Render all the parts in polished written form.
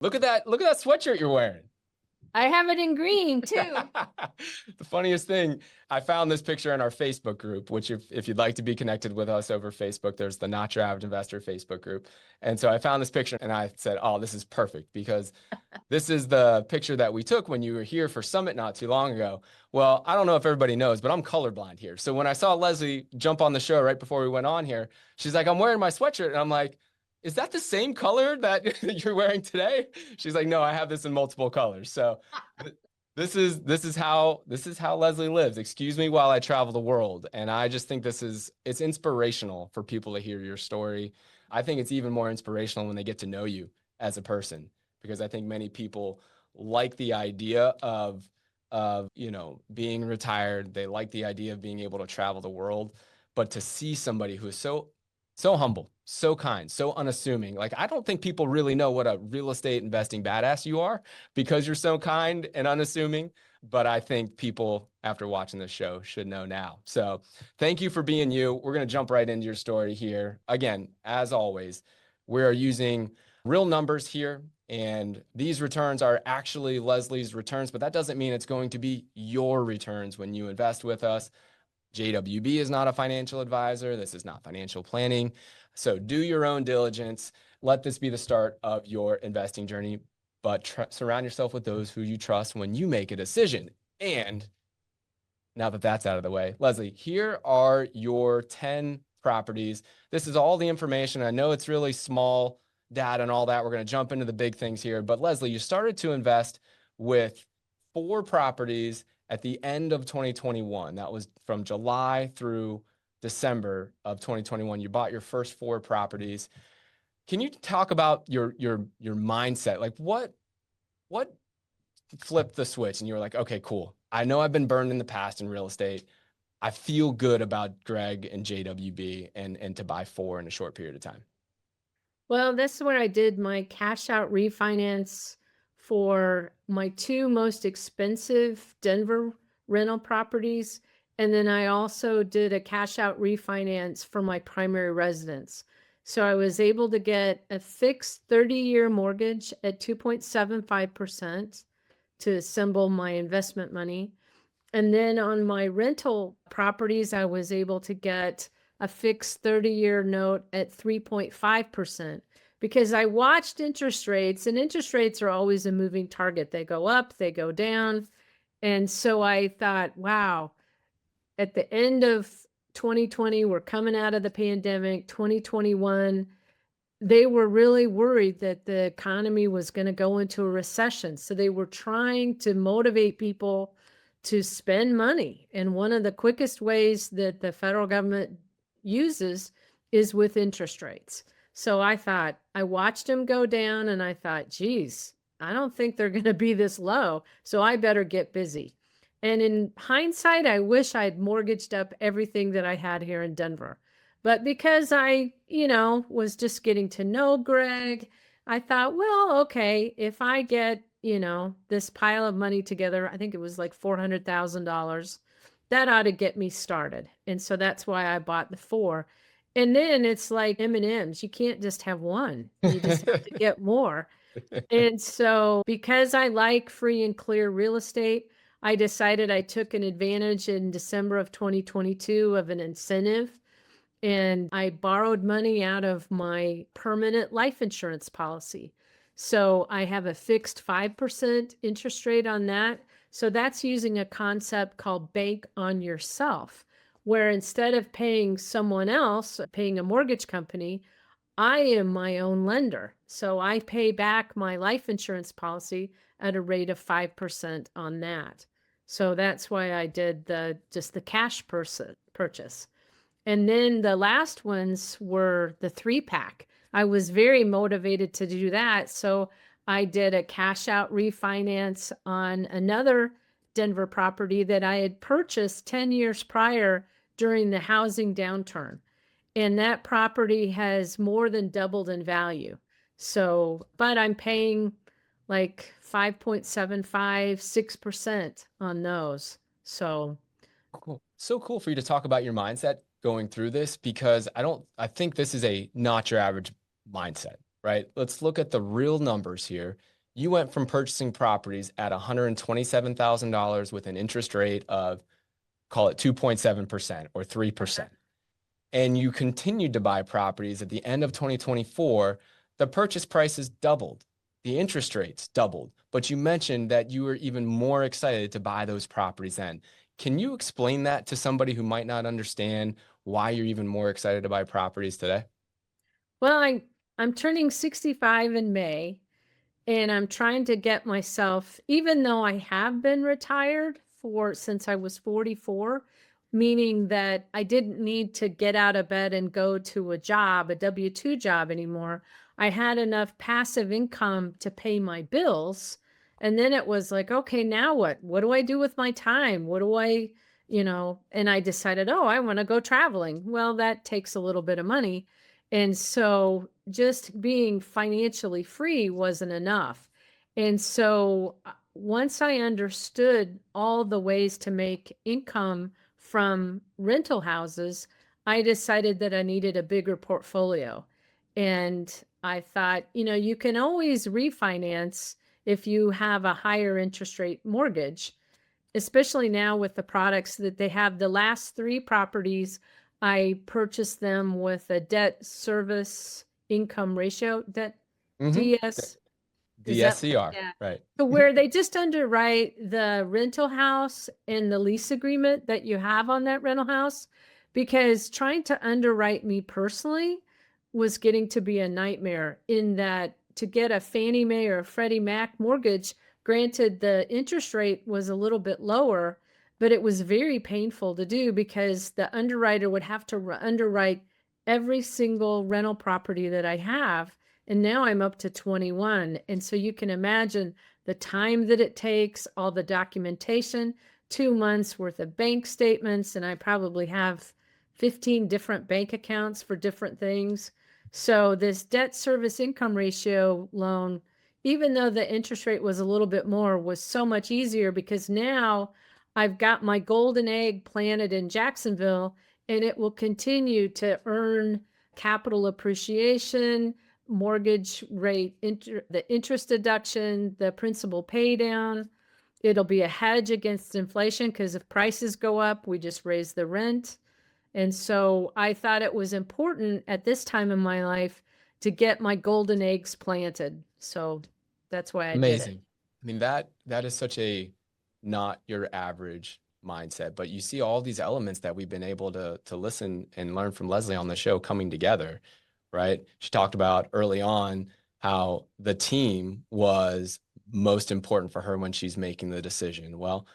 Look at that. Look at that sweatshirt you're wearing. I have it in green too. The funniest thing, I found this picture in our Facebook group, which if you'd like to be connected with us over Facebook, there's the Not Your Average Investor Facebook group. And so I found this picture and I said, oh, this is perfect because this is the picture that we took when you were here for Summit not too long ago. Well, I don't know if everybody knows, but I'm colorblind here. So when I saw Leslie jump on the show right before we went on here, she's like, I'm wearing my sweatshirt. And I'm like, is that the same color that you're wearing today? She's like, no, I have this in multiple colors. So this is how Leslie lives. Excuse me while I travel the world. And I just think it's inspirational for people to hear your story. I think it's even more inspirational when they get to know you as a person, because I think many people like the idea of being retired. They like the idea of being able to travel the world, but to see somebody who is so humble, so kind, so unassuming. Like, I don't think people really know what a real estate investing badass you are because you're so kind and unassuming. But I think people, after watching this show, should know now. So thank you for being you. We're going to jump right into your story here. Again, as always, we are using real numbers here. And these returns are actually Leslie's returns, but that doesn't mean it's going to be your returns when you invest with us. JWB is not a financial advisor. This is not financial planning. So do your own diligence. Let this be the start of your investing journey, but surround yourself with those who you trust when you make a decision. And now that that's out of the way, Leslie, here are your 10 properties. This is all the information. I know it's really small data and all that. We're going to jump into the big things here. But Leslie, you started to invest with 4 properties at the end of 2021. That was from July through December of 2021. You bought your first 4 properties. Can you talk about your mindset? Like what flipped the switch and you were like, okay, cool. I know I've been burned in the past in real estate. I feel good about Greg and JWB and to buy 4 in a short period of time. Well, this is where I did my cash out refinance for my 2 most expensive Denver rental properties. And then I also did a cash out refinance for my primary residence. So I was able to get a fixed 30-year mortgage at 2.75% to assemble my investment money. And then on my rental properties, I was able to get a fixed 30-year note at 3.5% because I watched interest rates, and interest rates are always a moving target. They go up, they go down. And so I thought, wow, at the end of 2020, we're coming out of the pandemic, 2021, they were really worried that the economy was going to go into a recession. So they were trying to motivate people to spend money. And one of the quickest ways that the federal government uses is with interest rates. So I thought, I watched them go down and I thought, geez, I don't think they're going to be this low. So I better get busy. And in hindsight, I wish I'd mortgaged up everything that I had here in Denver. But because I, was just getting to know Greg, I thought, well, okay, if I get, this pile of money together, I think it was like $400,000, that ought to get me started. And so that's why I bought the 4. And then it's like M&Ms. You can't just have one. You just have to get more. And so because I like free and clear real estate, I decided I took an advantage in December of 2022 of an incentive. And I borrowed money out of my permanent life insurance policy. So I have a fixed 5% interest rate on that. So that's using a concept called bank on yourself, where instead of paying someone else, paying a mortgage company, I am my own lender. So I pay back my life insurance policy at a rate of 5% on that. So that's why I did just the cash purchase. And then the last ones were the 3-pack. I was very motivated to do that. So I did a cash out refinance on another Denver property that I had purchased 10 years prior during the housing downturn. And that property has more than doubled in value. So, but I'm paying like 5.75, 6% on those. So cool. So cool for you to talk about your mindset going through this, because I think this is a not your average mindset, right? Let's look at the real numbers here. You went from purchasing properties at $127,000 with an interest rate of, call it 2.7% or 3%. And you continued to buy properties at the end of 2024, the purchase prices doubled, the interest rates doubled, but you mentioned that you were even more excited to buy those properties then. Can you explain that to somebody who might not understand why you're even more excited to buy properties today? Well, I'm turning 65 in May, and I'm trying to get myself, even though I have been retired for since I was 44, meaning that I didn't need to get out of bed and go to a job, a W-2 job anymore. I had enough passive income to pay my bills. And then it was like, okay, now what? What do I do with my time? What do I, and I decided, oh, I want to go traveling. Well, that takes a little bit of money. And so just being financially free wasn't enough. And so once I understood all the ways to make income from rental houses, I decided that I needed a bigger portfolio. And I thought, you can always refinance if you have a higher interest rate mortgage, especially now with the products that they have. The last three properties, I purchased them with a debt service income ratio, debt Mm-hmm. DS. Is that, DSCR, yeah. right. So where they just underwrite the rental house and the lease agreement that you have on that rental house, because trying to underwrite me personally was getting to be a nightmare, in that to get a Fannie Mae or a Freddie Mac mortgage, granted the interest rate was a little bit lower, but it was very painful to do because the underwriter would have to underwrite every single rental property that I have. And now I'm up to 21. And so you can imagine the time that it takes, all the documentation, 2 months worth of bank statements, and I probably have 15 different bank accounts for different things. So this debt service income ratio loan, even though the interest rate was a little bit more, was so much easier because now I've got my golden egg planted in Jacksonville, and it will continue to earn capital appreciation, mortgage rate, the interest deduction, the principal pay down. It'll be a hedge against inflation because if prices go up, we just raise the rent. And so I thought it was important at this time in my life to get my golden eggs planted. So that's why I did it. Amazing. I mean, that is such a not your average mindset, but you see all these elements that we've been able to listen and learn from Leslie on the show coming together, right? She talked about early on how the team was most important for her when she's making the decision. Well,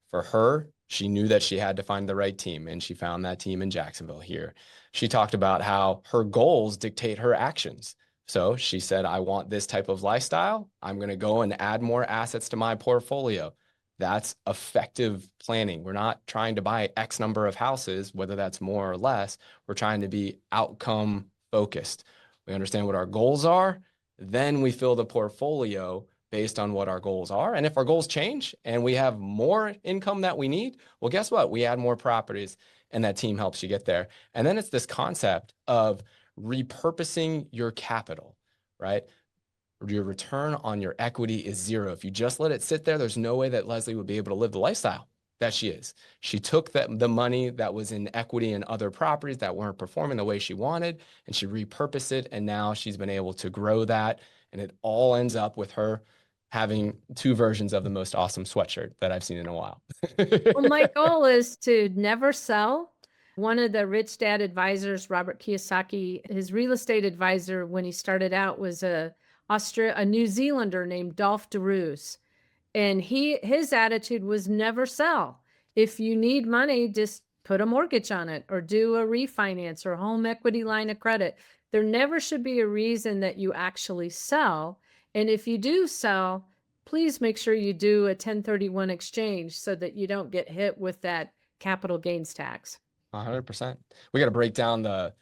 for her, she knew that she had to find the right team, and she found that team in Jacksonville here. She talked about how her goals dictate her actions. So she said, I want this type of lifestyle. I'm going to go and add more assets to my portfolio. That's effective planning. We're not trying to buy X number of houses, whether that's more or less. We're trying to be outcome focused. We understand what our goals are. Then we fill the portfolio based on what our goals are. And if our goals change and we have more income that we need, well, guess what? We add more properties, and that team helps you get there. And then it's this concept of repurposing your capital, right? Your return on your equity is zero. If you just let it sit there, there's no way that Leslie would be able to live the lifestyle that she is. She took the money that was in equity and other properties that weren't performing the way she wanted, and she repurposed it. And now she's been able to grow that. And it all ends up with her having two versions of the most awesome sweatshirt that I've seen in a while. Well, my goal is to never sell. One of the Rich Dad advisors, Robert Kiyosaki, his real estate advisor when he started out was a New Zealander named Dolph DeRuse. And his attitude was never sell. If you need money, just put a mortgage on it or do a refinance or home equity line of credit. There never should be a reason that you actually sell. And if you do sell, please make sure you do a 1031 exchange so that you don't get hit with that capital gains tax. 100%. We got to break down the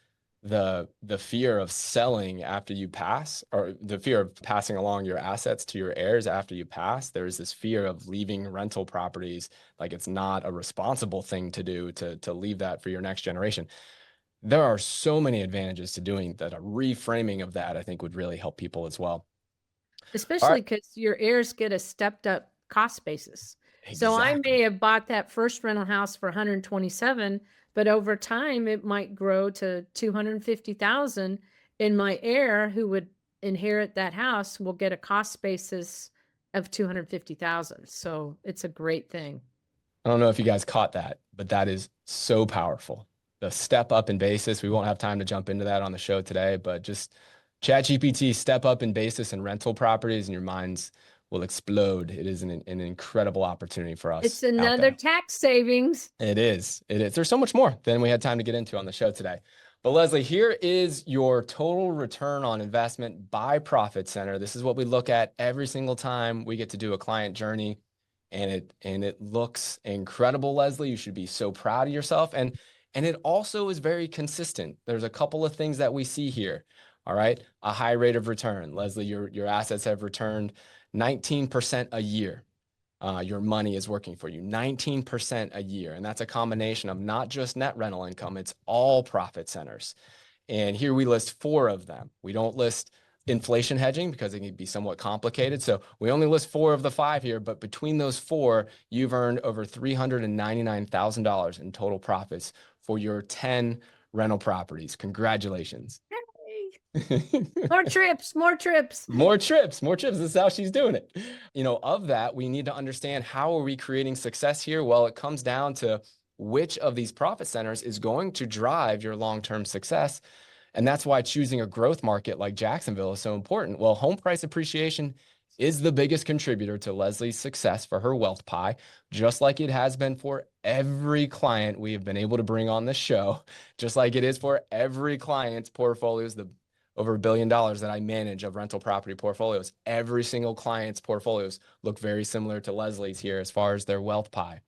fear of selling after you pass, or the fear of passing along your assets to your heirs after you pass. There's this fear of leaving rental properties like it's not a responsible thing to do, to leave that for your next generation. There are so many advantages to doing that. A reframing of that, I think, would really help people as well. All especially right. because your heirs get a stepped up cost basis. So I Exactly. may have bought that first rental house for 127, but over time it might grow to 250,000, and my heir who would inherit that house will get a cost basis of 250,000. So it's a great thing. I don't know if you guys caught that, but that is so powerful. The step up in basis, we won't have time to jump into that on the show today, but just ChatGPT step up in basis and rental properties and your minds will explode. It is an incredible opportunity for us It's out another there. tax savings. It is. It is. There's so much more than we had time to get into on the show today. But Leslie, here is your total return on investment by profit center. This is what we look at every single time we get to do a client journey. And it looks incredible, Leslie. You should be so proud of yourself. And it also is very consistent. There's a couple of things that we see here. All right. A high rate of return. Leslie, your assets have returned 19% a year. Your money is working for you 19% a year. And that's a combination of not just net rental income, it's all profit centers. And here we list 4 of them. We don't list inflation hedging because it can be somewhat complicated. So we only list 4 of the 5 here, but between those 4, you've earned over $399,000 in total profits for your 10 rental properties. Congratulations. More trips, more trips. More trips, more trips. This is how she's doing it. You know, of that, we need to understand how are we creating success here? Well, it comes down to which of these profit centers is going to drive your long-term success. And that's why choosing a growth market like Jacksonville is so important. Well, home price appreciation is the biggest contributor to Leslie's success for her wealth pie, just like it has been for every client we have been able to bring on this show, just like it is for every client's portfolios, the over $1 billion that I manage of rental property portfolios. Every single client's portfolios look very similar to Leslie's here as far as their wealth pie.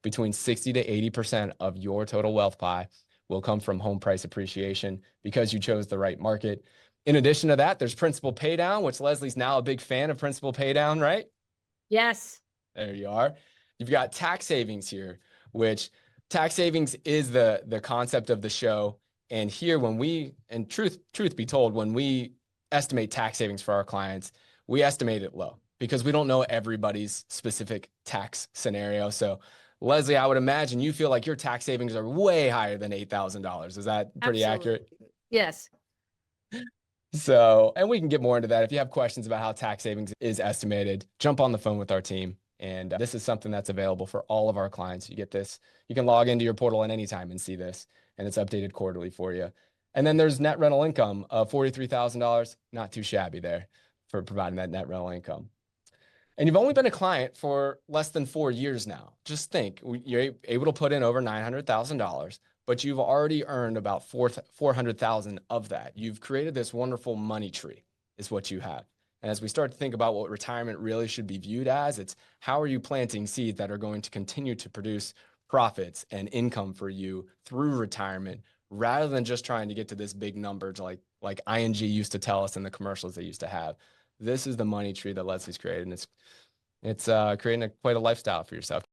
Between 60 to 80% of your total wealth pie will come from home price appreciation because you chose the right market. In addition to that, there's principal pay down, which Leslie's now a big fan of principal pay down, right? Yes. There you are. You've got tax savings here, which tax savings is the concept of the show. And here, when we, and truth be told, when we estimate tax savings for our clients, we estimate it low because we don't know everybody's specific tax scenario. So Leslie, I would imagine you feel like your tax savings are way higher than $8,000. Is that pretty accurate? Yes. So, and we can get more into that. If you have questions about how tax savings is estimated, jump on the phone with our team. And this is something that's available for all of our clients. You get this, you can log into your portal at any time and see this, and it's updated quarterly for you. And then there's net rental income of $43,000. Not too shabby there for providing that net rental income. And you've only been a client for less than 4 years now. Just think, you're able to put in over $900,000, but you've already earned about 400,000 of that. You've created this wonderful money tree is what you have. And as we start to think about what retirement really should be viewed as, it's how are you planting seeds that are going to continue to produce profits and income for you through retirement, rather than just trying to get to this big number to like ING used to tell us in the commercials they used to have. This is the money tree that Leslie's created, and it's creating quite a lifestyle for yourself.